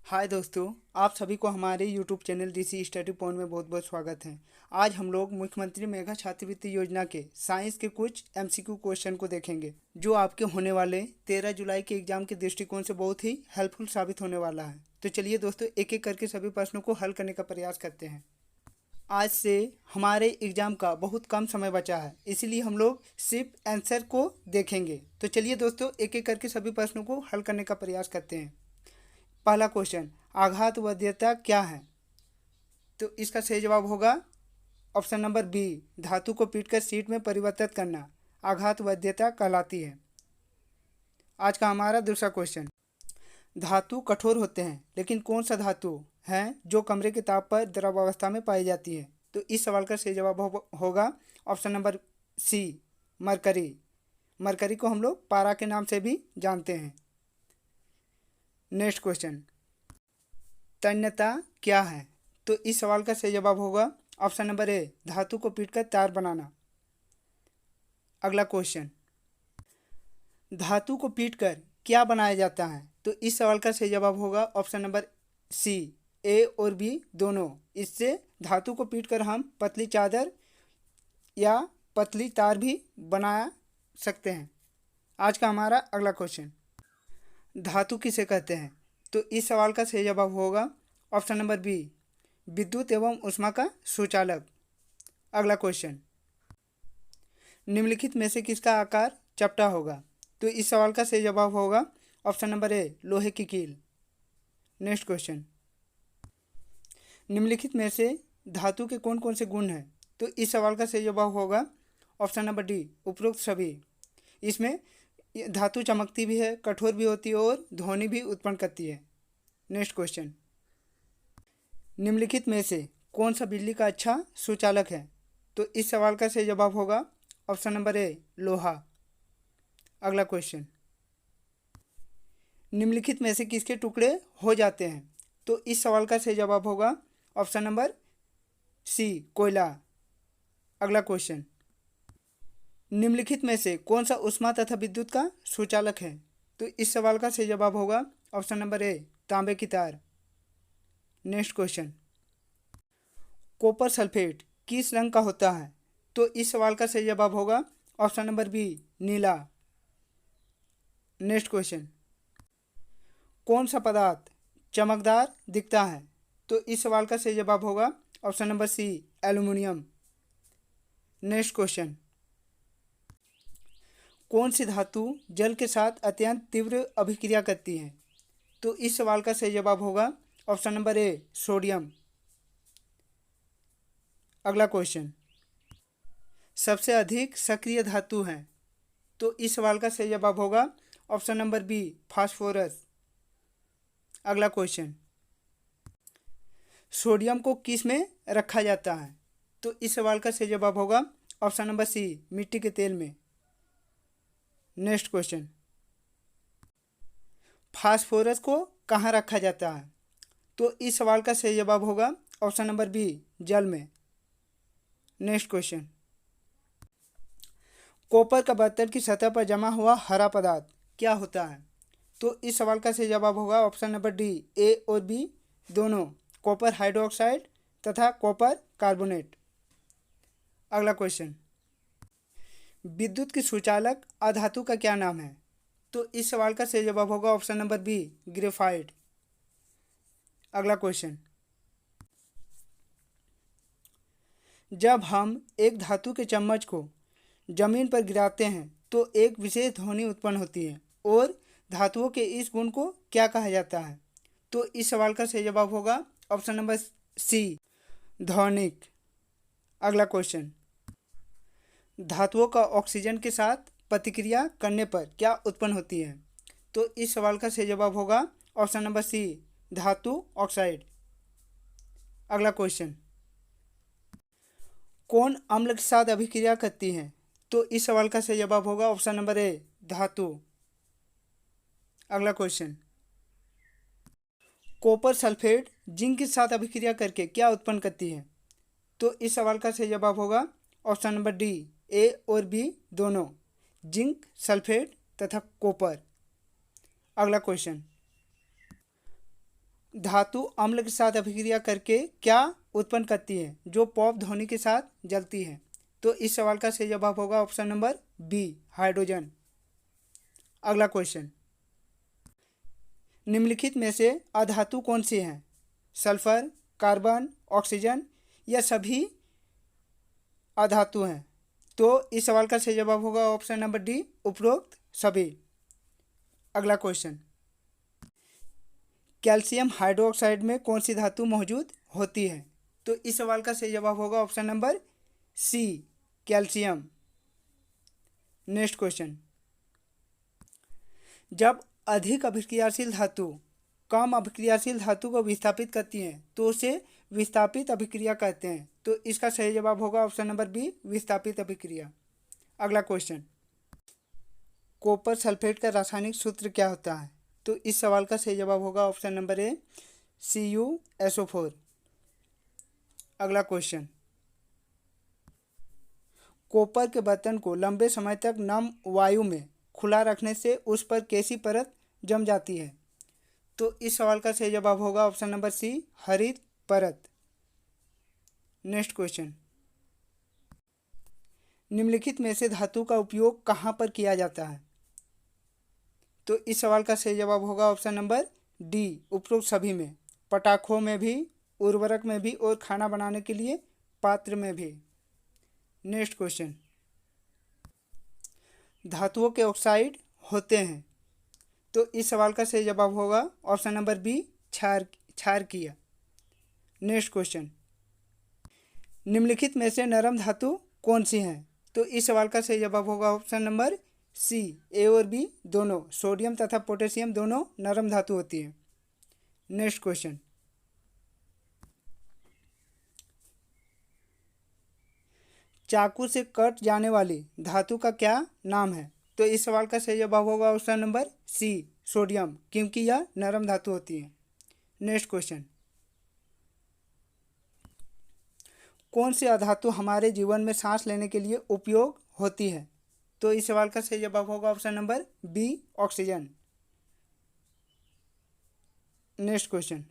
हाय दोस्तों, आप सभी को हमारे YouTube channel DC study point में बहुत बहुत स्वागत है। आज हम लोग मुख्यमंत्री मेगा छात्रवृत्ति योजना के साइंस के कुछ एमसीक्यू क्वेश्चन को देखेंगे, जो आपके होने वाले 13 जुलाई के एग्जाम के दृष्टिकोण से बहुत ही हेल्पफुल साबित होने वाला है। तो चलिए दोस्तों, एक एक करके सभी प्रश्नों को हल करने का प्रयास करते हैं। आज से हमारे एग्ज़ाम का बहुत कम समय बचा है, इसीलिए हम लोग सिर्फ आंसर को देखेंगे। तो चलिए दोस्तों, एक एक करके सभी प्रश्नों को हल करने का प्रयास करते हैं। पहला क्वेश्चन, आघात वरीयता क्या है? तो इसका सही जवाब होगा ऑप्शन नंबर बी, धातु को पीटकर शीट में परिवर्तित करना आघात वरीयता कहलाती है। आज का हमारा दूसरा क्वेश्चन, धातु कठोर होते हैं, लेकिन कौन सा धातु है जो कमरे के ताप पर द्रवावस्था में पाई जाती है? तो इस सवाल का सही जवाब होगा option number C, mercury. Mercury को हम लोग पारा के नाम से भी जानते हैं। नेक्स्ट क्वेश्चन, तन्यता क्या है? तो इस सवाल का सही जवाब होगा ऑप्शन नंबर ए, धातु को पीटकर तार बनाना। अगला क्वेश्चन, धातु को पीटकर क्या बनाया जाता है? तो इस सवाल का सही जवाब होगा ऑप्शन नंबर सी, ए और बी दोनों। इससे धातु को पीटकर हम पतली चादर या पतली तार भी बना सकते हैं। आज का हमारा अगला क्वेश्चन, धातु किसे कहते हैं? तो इस सवाल का सही जवाब होगा ऑप्शन नंबर बी, विद्युत एवं ऊष्मा का सुचालक। अगला क्वेश्चन, निम्नलिखित में से किसका आकार चपटा होगा? तो इस सवाल का सही जवाब होगा ऑप्शन नंबर ए, लोहे की कील। नेक्स्ट क्वेश्चन, निम्नलिखित में से धातु के कौन कौन से गुण हैं? तो इस सवाल का सही जवाब होगा ऑप्शन नंबर डी, उपरोक्त सभी। इसमें धातु चमकती भी है, कठोर भी होती है और ध्वनि भी उत्पन्न करती है। नेक्स्ट क्वेश्चन, निम्नलिखित में से कौन सा बिजली का अच्छा सुचालक है? तो इस सवाल का सही जवाब होगा ऑप्शन नंबर ए, लोहा। अगला क्वेश्चन, निम्नलिखित में से किसके टुकड़े हो जाते हैं? तो इस सवाल का सही जवाब होगा ऑप्शन नंबर सी, कोयला। अगला क्वेश्चन, निम्नलिखित में से कौन सा ऊष्मा तथा विद्युत का सुचालक है? तो इस सवाल का सही जवाब होगा ऑप्शन नंबर ए, तांबे की तार। नेक्स्ट क्वेश्चन, कॉपर सल्फेट किस रंग का होता है? तो इस सवाल का सही जवाब होगा ऑप्शन नंबर बी, नीला। नेक्स्ट क्वेश्चन, कौन सा पदार्थ चमकदार दिखता है? तो इस सवाल का सही जवाब होगा option number C, aluminium. Next question, कौन सी धातु जल के साथ अत्यंत तीव्र अभिक्रिया करती है? तो इस सवाल का सही जवाब होगा ऑप्शन नंबर ए, सोडियम। अगला क्वेश्चन, सबसे अधिक सक्रिय धातु है? तो इस सवाल का सही जवाब होगा ऑप्शन नंबर बी, फास्फोरस। अगला क्वेश्चन, सोडियम को किस में रखा जाता है? तो इस सवाल का सही जवाब होगा ऑप्शन नंबर सी, मिट्टी के तेल में। नेक्स्ट क्वेश्चन, फास्फोरस को कहाँ रखा जाता है? तो इस सवाल का सही जवाब होगा ऑप्शन नंबर बी, जल में। नेक्स्ट क्वेश्चन, कॉपर का बर्तन की सतह पर जमा हुआ हरा पदार्थ क्या होता है? तो इस सवाल का सही जवाब होगा ऑप्शन नंबर डी, ए और बी दोनों, कॉपर हाइड्रोक्साइड तथा कॉपर कार्बोनेट। अगला क्वेश्चन, विद्युत की सुचालक अधातु का क्या नाम है? तो इस सवाल का सही जवाब होगा ऑप्शन नंबर बी, ग्रेफाइट। अगला क्वेश्चन, जब हम एक धातु के चम्मच को जमीन पर गिराते हैं तो एक विशेष ध्वनि उत्पन्न होती है, और धातुओं के इस गुण को क्या कहा जाता है? तो इस सवाल का सही जवाब होगा ऑप्शन नंबर सी, ध्वनिक। अगला क्वेश्चन, धातुओं का ऑक्सीजन के साथ प्रतिक्रिया करने पर क्या उत्पन्न होती है? तो इस सवाल का सही जवाब होगा ऑप्शन नंबर सी, धातु ऑक्साइड। अगला क्वेश्चन, कौन अम्ल के साथ अभिक्रिया करती है? तो इस सवाल का सही जवाब होगा ऑप्शन नंबर ए, धातु। अगला क्वेश्चन, कॉपर सल्फेट जिंक के साथ अभिक्रिया करके क्या उत्पन्न करती है? तो इस सवाल का सही जवाब होगा ऑप्शन नंबर डी, ए और बी दोनों, जिंक सल्फेट तथा कॉपर। अगला क्वेश्चन, धातु अम्ल के साथ अभिक्रिया करके क्या उत्पन्न करती है जो पॉप ध्वनि के साथ जलती है? तो इस सवाल का सही जवाब होगा ऑप्शन नंबर बी, हाइड्रोजन। अगला क्वेश्चन, निम्नलिखित में से अधातु कौन सी हैं? सल्फर, कार्बन, ऑक्सीजन या सभी अधातु हैं? तो इस सवाल का सही जवाब होगा ऑप्शन नंबर डी, उपरोक्त सभी। अगला क्वेश्चन, कैल्शियम हाइड्रोक्साइड में कौन सी धातु मौजूद होती है? तो इस सवाल का सही जवाब होगा option number C, calcium. Next question, जब अधिक अभिक्रियाशील धातु कम अभिक्रियाशील धातु को विस्थापित करती हैं तो उसे विस्थापित अभिक्रिया कहते हैं। तो इसका सही जवाब होगा ऑप्शन नंबर बी, विस्थापित अभिक्रिया। अगला क्वेश्चन, कॉपर सल्फेट का रासायनिक सूत्र क्या होता है? तो इस सवाल का सही जवाब होगा ऑप्शन नंबर ए, CuSO4। अगला क्वेश्चन, कॉपर के बर्तन को लंबे समय तक नम वायु में खुला रखने से उस पर कैसी परत जम जाती है? तो इस सवाल का सही जवाब होगा ऑप्शन नंबर सी, हरित परत। नेक्स्ट क्वेश्चन, निम्नलिखित में से धातु का उपयोग कहाँ पर किया जाता है? तो इस सवाल का सही जवाब होगा ऑप्शन नंबर डी, उपरोक्त सभी में। पटाखों में भी, उर्वरक में भी और खाना बनाने के लिए पात्र में भी। नेक्स्ट क्वेश्चन, धातुओं के ऑक्साइड होते हैं। तो इस सवाल का सही जवाब होगा ऑप्शन नंबर बी, क्षारकीय। नेक्स्ट क्वेश्चन, निम्नलिखित में से नरम धातु कौन सी हैं? तो इस सवाल का सही जवाब होगा ऑप्शन नंबर सी, ए और बी दोनों। सोडियम तथा पोटेशियम दोनों नरम धातु होती हैं। नेक्स्ट क्वेश्चन, चाकू से कट जाने वाली धातु का क्या नाम है? तो इस सवाल का सही जवाब होगा ऑप्शन नंबर सी, सोडियम, क्योंकि यह नरम धातु होती है। नेक्स्ट क्वेश्चन, कौन सी अधातु हमारे जीवन में सांस लेने के लिए उपयोग होती है? तो इस सवाल का सही जवाब होगा option number B, oxygen. Next question,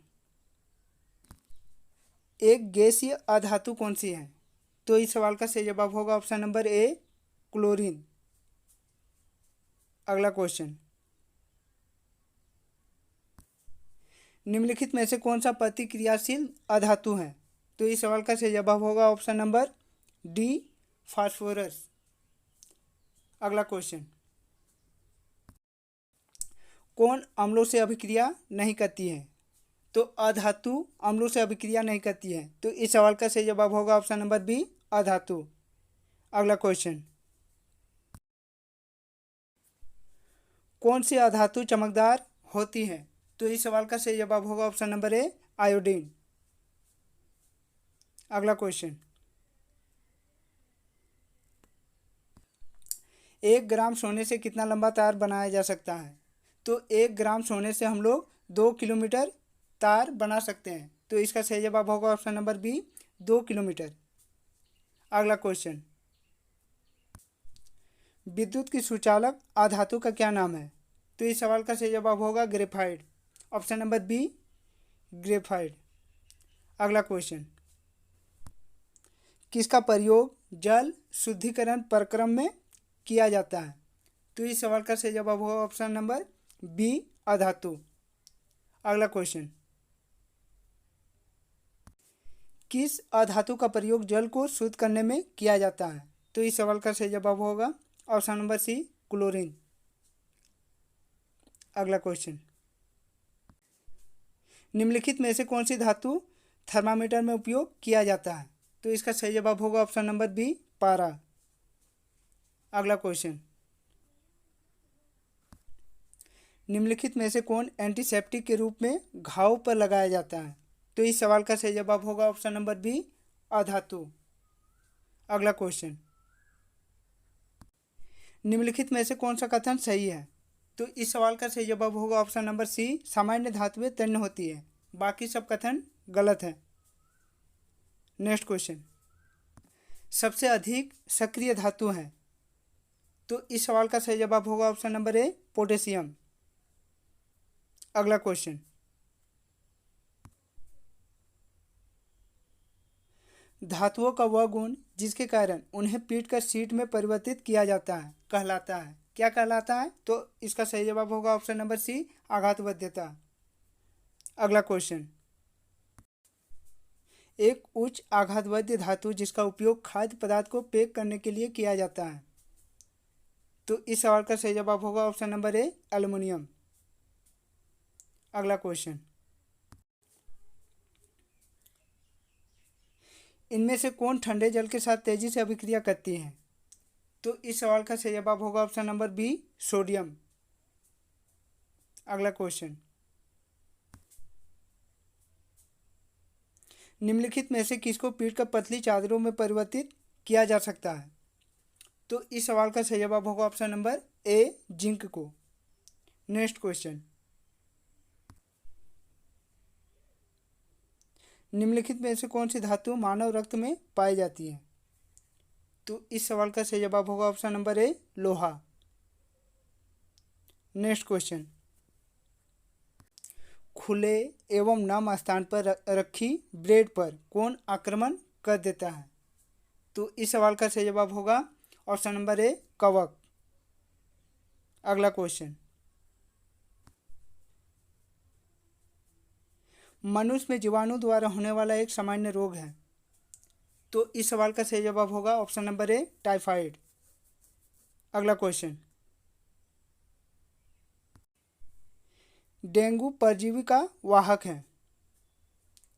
एक गैसीय अधातु कौन सी है? तो इस सवाल का सही जवाब होगा ऑप्शन नंबर ए, क्लोरीन। अगला क्वेश्चन, निम्नलिखित में से कौन सा प्रतिक्रियाशील अधातु है? तो इस सवाल का सही जवाब होगा ऑप्शन नंबर डी, फास्फोरस। अगला क्वेश्चन, कौन अम्लों से अभिक्रिया नहीं करती है? तो अधातु अम्लों से अभिक्रिया नहीं करती है। तो इस सवाल का सही जवाब होगा ऑप्शन नंबर बी, अधातु। अगला क्वेश्चन, कौन सी अधातु चमकदार होती है? तो इस सवाल का सही जवाब होगा ऑप्शन नंबर ए, आयोडीन। अगला क्वेश्चन, 1 ग्राम सोने से कितना लंबा तार बनाया जा सकता है? तो 1 ग्राम सोने से हम लोग 2 किलोमीटर तार बना सकते हैं। तो इसका सही जवाब होगा ऑप्शन नंबर बी, 2 किलोमीटर। अगला क्वेश्चन, विद्युत की सुचालक अधातु का क्या नाम है? तो इस सवाल का सही जवाब होगा graphite, option number B, graphite. अगला क्वेश्चन, किसका प्रयोग जल शुद्धिकरण प्रक्रम में किया जाता है? तो इस सवाल का सही जवाब होगा ऑप्शन नंबर बी, अधातु। अगला क्वेश्चन, किस अधातु का प्रयोग जल को शुद्ध करने में किया जाता है? तो इस सवाल का सही जवाब होगा ऑप्शन नंबर सी, क्लोरीन। अगला क्वेश्चन, निम्नलिखित में से कौन सी धातु थर्मामीटर में उपयोग किया जाता है? तो इसका सही जवाब होगा ऑप्शन नंबर बी, पारा। अगला क्वेश्चन, निम्नलिखित में से कौन एंटीसेप्टिक के रूप में घाव पर लगाया जाता है? तो इस सवाल का सही जवाब होगा ऑप्शन नंबर बी, अधातु। अगला क्वेश्चन, निम्नलिखित में से कौन सा कथन सही है? तो इस सवाल का सही जवाब होगा ऑप्शन नंबर सी, सामान्य धातुएं तन्य होती है। बाकी सब कथन गलत है। नेक्स्ट क्वेश्चन, सबसे अधिक सक्रिय धातु है? तो इस सवाल का सही जवाब होगा ऑप्शन नंबर ए, पोटेशियम। अगला क्वेश्चन, धातुओं का वह गुण जिसके कारण उन्हें पीटकर शीट में परिवर्तित किया जाता है कहलाता है। क्या कहलाता है? तो इसका सही जवाब होगा ऑप्शन नंबर सी, आघातवद्यता। अगला क्वेश्चन, एक उच्च आघातवद्य धातु जिसका उपयोग खाद्य पदार्थ को पैक करने के लिए किया जाता है। तो इस सवाल का सही जवाब होगा ऑप्शन नंबर ए, एल्युमिनियम। अगला क्वेश्चन, इनमें से कौन ठंडे जल के साथ तेजी से अभिक्रिया करती है? तो इस सवाल का सही जवाब होगा ऑप्शन नंबर बी, सोडियम। अगला क्वेश्चन, निम्नलिखित में से किसको पीटकर पतली चादरों में परिवर्तित किया जा सकता है? तो इस सवाल का सही जवाब होगा ऑप्शन नंबर ए, जिंक को। नेक्स्ट क्वेश्चन, निम्नलिखित में से कौन सी धातु मानव रक्त में पाई जाती है? तो इस सवाल का सही जवाब होगा ऑप्शन नंबर ए, लोहा। नेक्स्ट क्वेश्चन, खुले एवं नम स्थान पर रखी ब्रेड पर कौन आक्रमण कर देता है? तो इस सवाल का सही जवाब होगा ऑप्शन नंबर ए, कवक। अगला क्वेश्चन, मनुष्य में जीवाणु द्वारा होने वाला एक सामान्य रोग है। तो इस सवाल का सही जवाब होगा ऑप्शन नंबर ए, टाइफाइड। अगला क्वेश्चन, डेंगू परजीवी का वाहक है।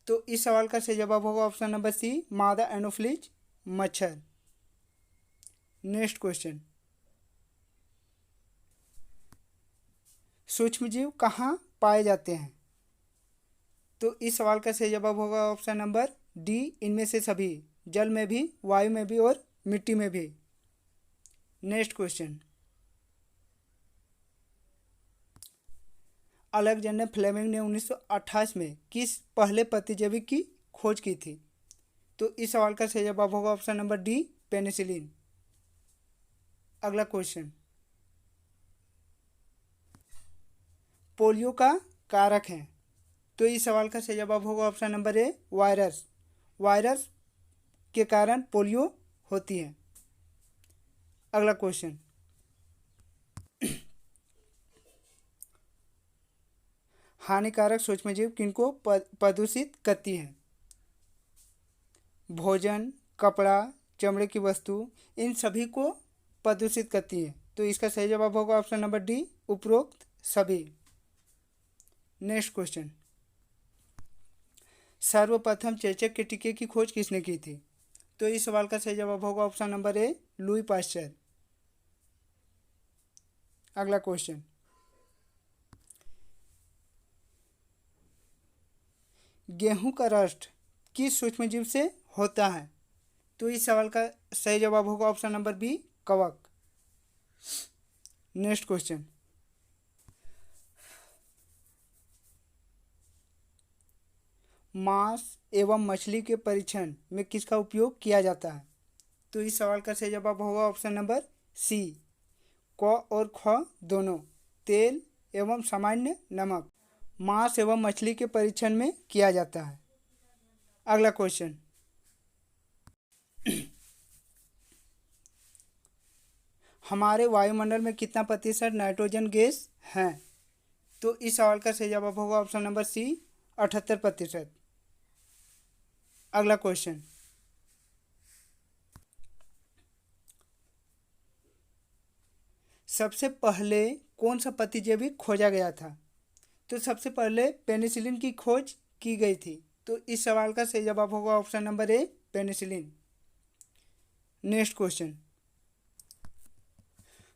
तो इस सवाल का सही जवाब होगा ऑप्शन नंबर सी, मादा एनोफ्लिज मच्छर। नेक्स्ट क्वेश्चन, सूक्ष्मजीव कहाँ पाए जाते हैं? तो इस सवाल का सही जवाब होगा ऑप्शन नंबर डी, इनमें से सभी, जल में भी, वायु में भी और मिट्टी में भी। नेक्स्ट क्वेश्चन, अलेक्जेंडर फ्लेमिंग ने 1928 में किस पहले प्रतिजैवी की खोज की थी? तो इस सवाल का सही जवाब होगा ऑप्शन नंबर डी, पेनिसिलिन। अगला क्वेश्चन, पोलियो का कारक है। तो इस सवाल का सही जवाब होगा ऑप्शन नंबर ए, वायरस। वायरस के कारण पोलियो होती है। अगला क्वेश्चन, हानिकारक सूक्ष्मजीव किनको प्रदूषित करती है? भोजन, कपड़ा, चमड़े की वस्तु, इन सभी को प्रदूषित करती है। तो इसका सही जवाब होगा ऑप्शन नंबर डी, उपरोक्त सभी। नेक्स्ट क्वेश्चन, सर्वप्रथम चेचक के टीके की खोज किसने की थी? तो इस सवाल का सही जवाब होगा ऑप्शन नंबर ए, लुई पाश्चर। अगला क्वेश्चन, गेहूं का रस्ट किस सूक्ष्मजीव से होता है? तो इस सवाल का सही जवाब होगा ऑप्शन नंबर बी, कवक। नेक्स्ट क्वेश्चन, मांस एवं मछली के परीक्षण में किसका उपयोग किया जाता है? तो इस सवाल का सही जवाब होगा ऑप्शन नंबर सी, क और ख दोनों, तेल एवं सामान्य नमक मांस एवं मछली के परीक्षण में किया जाता है। अगला क्वेश्चन, हमारे वायुमंडल में कितना प्रतिशत नाइट्रोजन गैस है? तो इस सवाल का सही जवाब होगा ऑप्शन नंबर सी, 78%। अगला क्वेश्चन, सबसे पहले कौन सा प्रतिजैवी खोजा गया था? तो सबसे पहले पेनिसिलिन की खोज की गई थी। तो इस सवाल का सही जवाब होगा ऑप्शन नंबर ए, पेनिसिलिन। नेक्स्ट क्वेश्चन,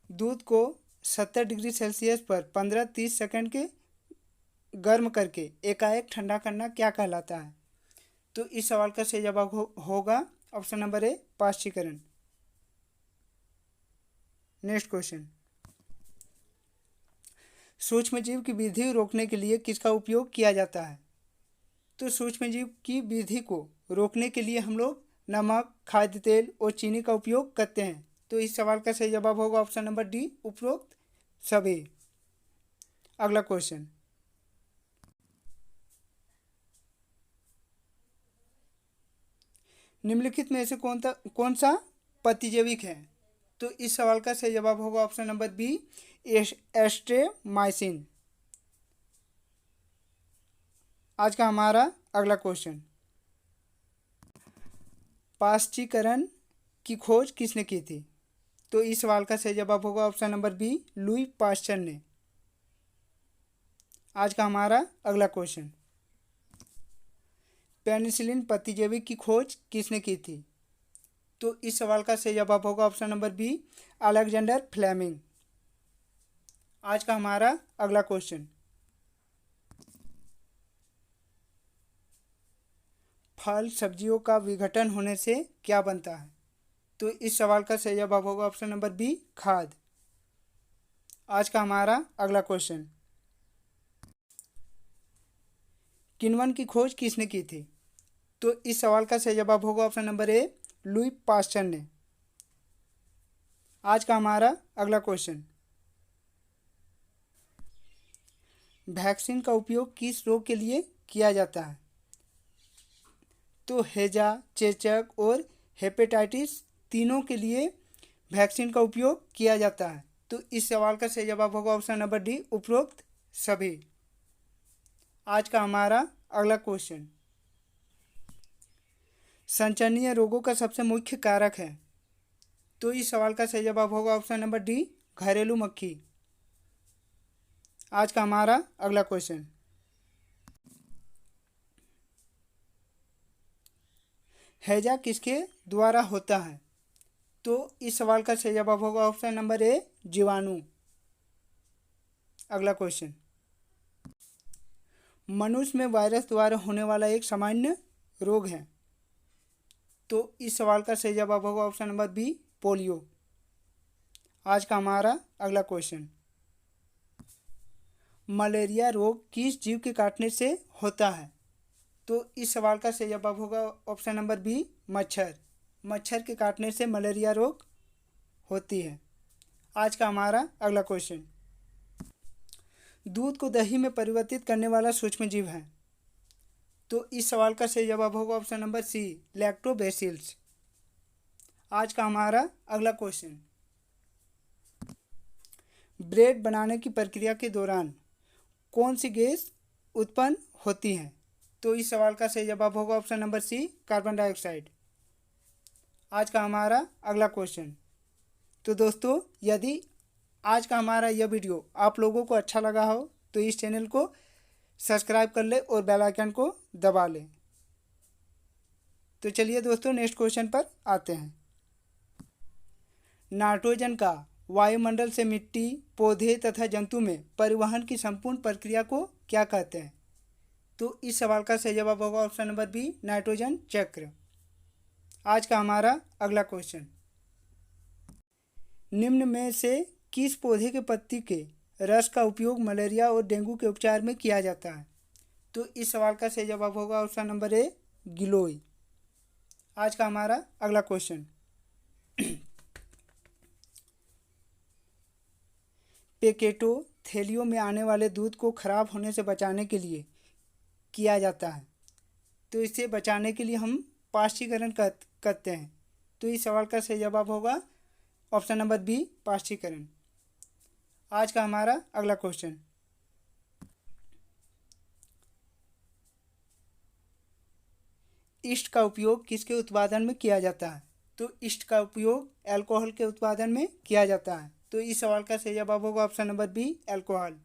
दूध को 70 डिग्री सेल्सियस पर 15-30 सेकंड के गर्म करके एकाएक ठंडा करना क्या कहलाता है? तो इस सवाल का सही जवाब होगा ऑप्शन नंबर ए, पाश्चीकरण। नेक्स्ट क्वेश्चन, सूक्ष्मजीव की वृद्धि रोकने के लिए किसका उपयोग किया जाता है? तो सूक्ष्मजीव की वृद्धि को रोकने के लिए हम लोग नमक, खाद्य तेल और चीनी का उपयोग करते हैं। तो इस सवाल का सही जवाब होगा ऑप्शन नंबर डी, उपरोक्त सभी। अगला क्वेश्चन, निम्नलिखित में से कौन सा प्रतिजैविक है? तो इस सवाल का सही जवाब होगा ऑप्शन नंबर बी, एस्ट्रेमाइसिन। आज का हमारा अगला क्वेश्चन, पाश्चीकरण की खोज किसने की थी? तो इस सवाल का सही जवाब होगा option number B, Louis Pasteur ने। आज का हमारा अगला क्वेश्चन, पेनिसिलिन प्रतिजैविक की खोज किसने की थी? तो इस सवाल का सही जवाब होगा option number B, Alexander Fleming. आज का हमारा अगला क्वेश्चन, फल सब्जियों का विघटन होने से क्या बनता है? तो इस सवाल का सही जवाब होगा ऑप्शन नंबर बी, खाद। आज का हमारा अगला क्वेश्चन, किण्वन की खोज किसने की थी? तो इस सवाल का सही जवाब होगा ऑप्शन नंबर ए, लुई पाश्चर ने। आज का हमारा अगला क्वेश्चन, वैक्सीन का उपयोग किस रोग के लिए किया जाता है? तो हैजा, चेचक और हेपेटाइटिस तीनों के लिए वैक्सीन का उपयोग किया जाता है। तो इस सवाल का सही जवाब होगा ऑप्शन नंबर डी, उपरोक्त सभी। आज का हमारा अगला क्वेश्चन, संचारणीय रोगों का सबसे मुख्य कारक है? तो इस सवाल का सही जवाब होगा ऑप्शन नंबर डी, घरेलू मक्खी। आज का हमारा अगला क्वेश्चन, हैजा किसके द्वारा होता है? तो इस सवाल का सही जवाब होगा ऑप्शन नंबर ए, जीवाणु। अगला क्वेश्चन, मनुष्य में वायरस द्वारा होने वाला एक सामान्य रोग है? तो इस सवाल का सही जवाब होगा ऑप्शन नंबर बी, पोलियो। आज का हमारा अगला क्वेश्चन, मलेरिया रोग किस जीव के काटने से होता है? तो इस सवाल का सही जवाब होगा ऑप्शन नंबर बी, मच्छर। मच्छर के काटने से मलेरिया रोग होती है। आज का हमारा अगला क्वेश्चन, दूध को दही में परिवर्तित करने वाला सूक्ष्म जीव है? तो इस सवाल का सही जवाब होगा ऑप्शन नंबर सी, लैक्टोबैसिलस। आज का हमारा अगला क्वेश्चन, ब्रेड बनाने की प्रक्रिया के दौरान कौन सी गैस उत्पन्न होती है? तो इस सवाल का सही जवाब होगा option number C, carbon dioxide. आज का हमारा अगला क्वेश्चन, तो दोस्तों यदि आज का हमारा यह वीडियो आप लोगों को अच्छा लगा हो तो इस चैनल को सब्सक्राइब कर ले और बेल आइकन को दबा लें। तो चलिए दोस्तों नेक्स्ट क्वेश्चन पर आते हैं। नाइट्रोजन का वायुमंडल से मिट्टी, पौधे तथा जंतु में परिवहन की संपूर्ण प्रक्रिया को क्या कहते हैं? तो इस सवाल का सही जवाब होगा ऑप्शन नंबर बी, नाइट्रोजन चक्र। आज का हमारा अगला क्वेश्चन, निम्न में से किस पौधे के पत्ती के रस का उपयोग मलेरिया और डेंगू के उपचार में किया जाता है? तो इस सवाल का सही जवाब होगा ऑप्शन नंबर ए, गिलोय। आज का हमारा अगला क्वेश्चन, पैकेटो थैलियों में आने वाले दूध को खराब होने से बचाने के लिए किया जाता है? तो इससे बचाने के लिए हम पाश्चीकरण करते हैं। तो इस सवाल का सही जवाब होगा ऑप्शन नंबर बी, पाश्चीकरण। आज का हमारा अगला क्वेश्चन, ईस्ट का उपयोग किसके उत्पादन में किया जाता है? तो ईस्ट का उपयोग अल्कोहल के उत्पादन में किया जाता है। तो इस सवाल का सही जवाब होगा ऑप्शन नंबर बी, अल्कोहल।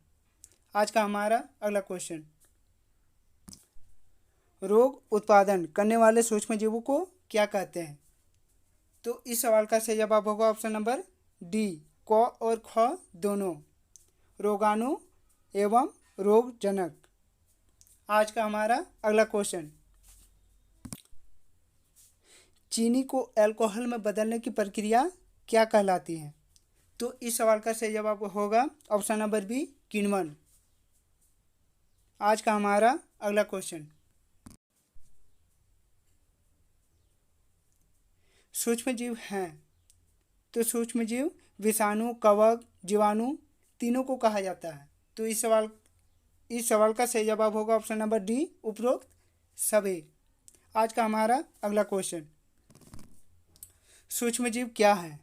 आज का हमारा अगला क्वेश्चन, रोग उत्पादन करने वाले सूक्ष्म जीवों को क्या कहते हैं? तो इस सवाल का सही जवाब होगा ऑप्शन नंबर डी, क और ख दोनों, रोगाणु एवं रोगजनक। आज का हमारा अगला क्वेश्चन, चीनी को अल्कोहल में बदलने की प्रक्रिया क्या कहलाती है? तो इस सवाल का सही जवाब होगा ऑप्शन नंबर बी, किण्वन। आज का हमारा अगला क्वेश्चन, सूक्ष्म जीव हैं तो सूक्ष्म जीव विषाणु, कवक, जीवाणु तीनों को कहा जाता है। तो इस सवाल का सही जवाब होगा ऑप्शन नंबर डी, उपरोक्त सभी। आज का हमारा अगला क्वेश्चन, सूक्ष्मजीव क्या है?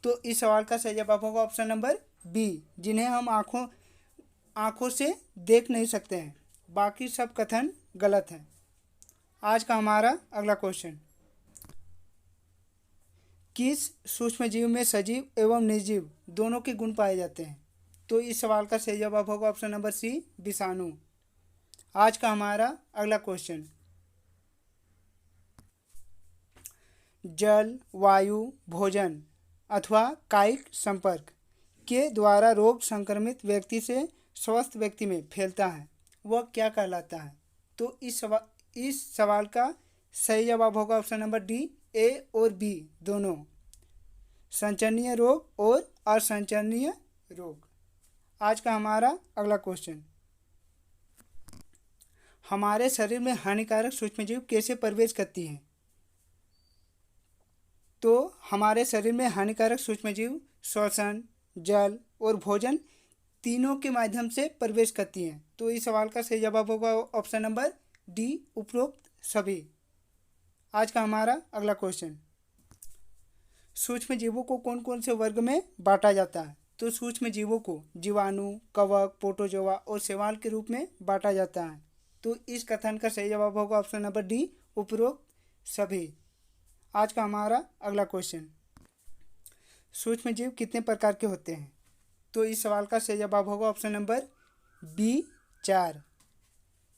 तो इस सवाल का सही जवाब होगा ऑप्शन नंबर बी, जिन्हें हम आँखों से देख नहीं सकते हैं। बाकी सब कथन गलत हैं। आज का हमारा अगला क्वेश्चन, किस सूक्ष्मजीव में सजीव एवं निर्जीव दोनों के गुण पाए जाते हैं? तो इस सवाल का सही जवाब होगा ऑप्शन नंबर सी, विषाणु। आज का हमारा अगला क्वेश्चन, जल, वायु, भोजन अथवा कायिक संपर्क के द्वारा रोग संक्रमित व्यक्ति से स्वस्थ व्यक्ति में फैलता है, वह क्या कहलाता है? तो इस सवाल का सही जवाब होगा ऑप्शन नंबर डी, ए और बी दोनों, संचरणीय रोग और असंचरणीय रोग। आज का हमारा अगला क्वेश्चन, हमारे शरीर में हानिकारक सूक्ष्मजीव कैसे प्रवेश करती हैं? तो हमारे शरीर में हानिकारक सूक्ष्मजीव श्वसन, जल और भोजन तीनों के माध्यम से प्रवेश करती हैं। तो इस सवाल का सही जवाब होगा ऑप्शन नंबर डी, उपरोक्त सभी। आज का हमारा अगला क्वेश्चन, सूक्ष्म जीवों को कौन कौन से वर्ग में बांटा जाता है? तो सूक्ष्म जीवों को जीवाणु, कवक, प्रोटोजोआ और शैवाल के रूप में बांटा जाता है। तो इस कथन का सही जवाब होगा ऑप्शन नंबर डी, उपरोक्त सभी। आज का हमारा अगला क्वेश्चन, सूक्ष्म जीव कितने प्रकार के होते हैं? तो इस सवाल का सही जवाब होगा ऑप्शन नंबर बी, 4।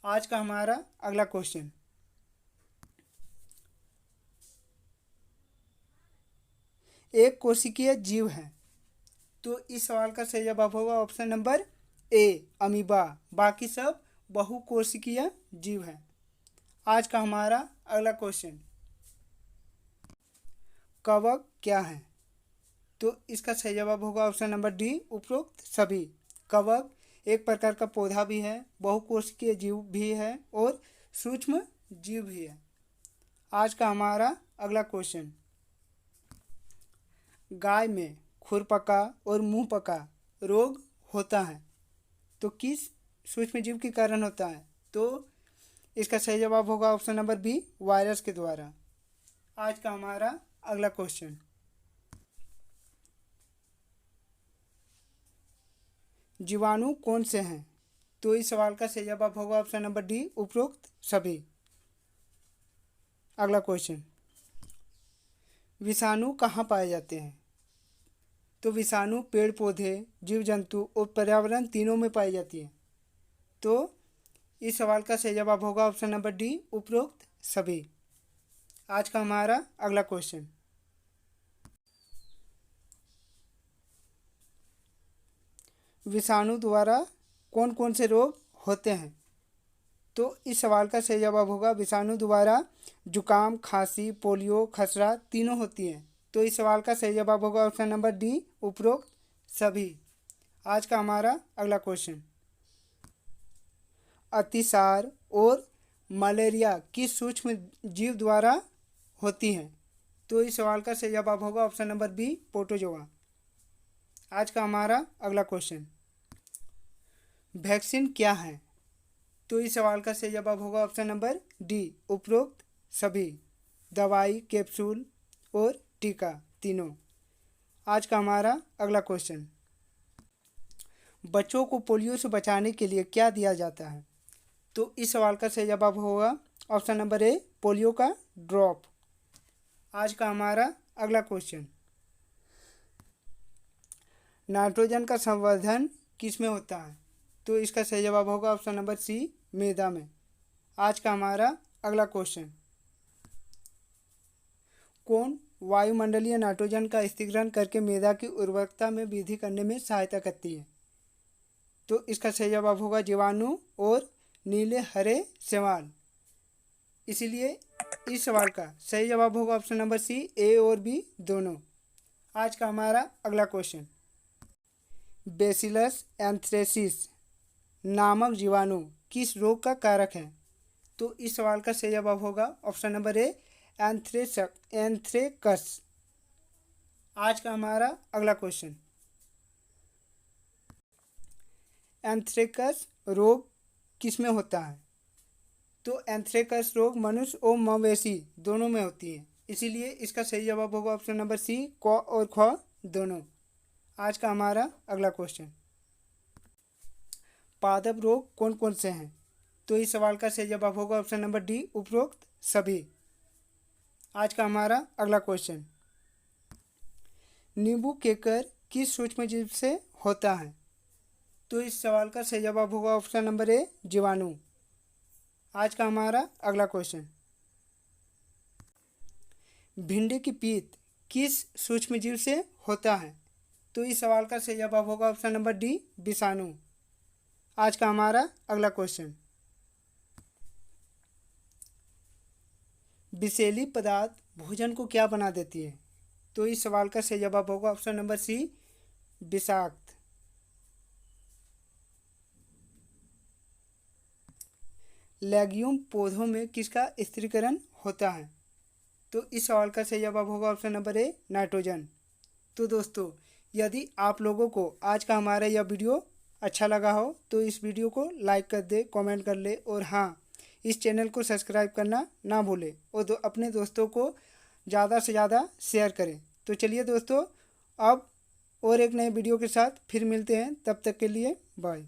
आज का हमारा अगला क्वेश्चन, एक कोशिकीय जीव है। तो इस सवाल का सही जवाब होगा ऑप्शन नंबर ए, अमीबा। बाकी सब बहुकोशिकीय जीव हैं। आज का हमारा अगला क्वेश्चन, कवक क्या है? तो इसका सही जवाब होगा ऑप्शन नंबर डी, उपरोक्त सभी। कवक एक प्रकार का पौधा भी है, बहुकोशिकीय जीव भी है और सूक्ष्म जीव भी है। आज का हमारा अगला क्वेश्चन, गाय में खुरपका और मुंहपका रोग होता है, तो किस सूक्ष्म जीव के कारण होता है? तो इसका सही जवाब होगा ऑप्शन नंबर बी, वायरस के द्वारा। आज का हमारा अगला क्वेश्चन, जीवाणु कौन से हैं? तो इस सवाल का सही जवाब होगा ऑप्शन नंबर डी, उपरोक्त सभी। अगला क्वेश्चन, विषाणु कहाँ पाए जाते हैं? तो विषाणु पेड़ पौधे, जीव जंतु और पर्यावरण तीनों में पाई जाती है। तो इस सवाल का सही जवाब होगा ऑप्शन नंबर डी, उपरोक्त सभी। आज का हमारा अगला क्वेश्चन, विषाणु द्वारा कौन कौन से रोग होते हैं? तो इस सवाल का सही जवाब होगा विषाणु द्वारा जुकाम, खांसी, पोलियो, खसरा तीनों होती हैं। तो इस सवाल का सही जवाब होगा ऑप्शन नंबर डी, उपरोक्त सभी। आज का हमारा अगला क्वेश्चन, अतिसार और मलेरिया किस सूक्ष्म जीव द्वारा होती हैं? तो इस सवाल का सही जवाब होगा ऑप्शन नंबर बी, प्रोटोजोआ। आज का हमारा अगला क्वेश्चन, वैक्सीन क्या है? तो इस सवाल का सही जवाब होगा ऑप्शन नंबर डी, उपरोक्त सभी। दवाई, कैप्सूल और टीका तीनों। आज का हमारा अगला क्वेश्चन, बच्चों को पोलियो से बचाने के लिए क्या दिया जाता है? तो इस सवाल का सही जवाब होगा ऑप्शन नंबर ए, पोलियो का ड्रॉप। आज का हमारा अगला क्वेश्चन, नाइट्रोजन का संवर्धन किस में होता है? तो इसका सही जवाब होगा ऑप्शन नंबर सी, मैदा में। आज का हमारा अगला क्वेश्चन, कौन वायुमंडलीय नाइट्रोजन का स्थिरीकरण करके मैदा की उर्वरकता में वृद्धि करने में सहायता करती है? तो इसका सही जवाब होगा जीवाणु और नीले हरे शैवाल। इसीलिए इस सवाल का सही जवाब होगा ऑप्शन नंबर सी, ए और बी दोनों। आज का हमारा अगला क्वेश्चन, बेसिलस एंथ्रेसिस नामक जीवाणु किस रोग का कारक है? तो इस सवाल का सही जवाब होगा ऑप्शन नंबर ए, एंथ्रेकस। आज का हमारा अगला क्वेश्चन, एंथ्रेकस रोग किस में होता है? तो एंथ्रेकस रोग मनुष्य और मवेशी दोनों में होती है। इसीलिए इसका सही जवाब होगा ऑप्शन नंबर सी, क और ख दोनों। आज का हमारा अगला क्वेश्चन, पादप रोग कौन कौन से हैं? तो इस सवाल का सही जवाब होगा ऑप्शन नंबर डी, उपरोक्त सभी। आज का हमारा अगला क्वेश्चन, नींबू केकर किस सूक्ष्मजीव से होता है? तो इस सवाल का सही जवाब होगा ऑप्शन नंबर ए, जीवाणु। आज का हमारा अगला क्वेश्चन, भिंडी की पीत किस सूक्ष्मजीव से होता है? तो इस सवाल का सही जवाब होगा ऑप्शन नंबर डी, विषाणु। आज का हमारा अगला क्वेश्चन, विषैली पदार्थ भोजन को क्या बना देती है? तो इस सवाल का सही जवाब होगा ऑप्शन नंबर सी, विषाक्त। लेग्यूम पौधों में किसका स्थिरीकरण होता है? तो इस सवाल का सही जवाब होगा ऑप्शन नंबर ए, नाइट्रोजन। तो दोस्तों, यदि आप लोगों को आज का हमारा यह वीडियो अच्छा लगा हो तो इस वीडियो को लाइक कर दे, कमेंट कर ले, और हाँ, इस चैनल को सब्सक्राइब करना ना भूले, और अपने दोस्तों को ज़्यादा से ज़्यादा शेयर करें। तो चलिए दोस्तों, अब और एक नए वीडियो के साथ फिर मिलते हैं, तब तक के लिए बाय।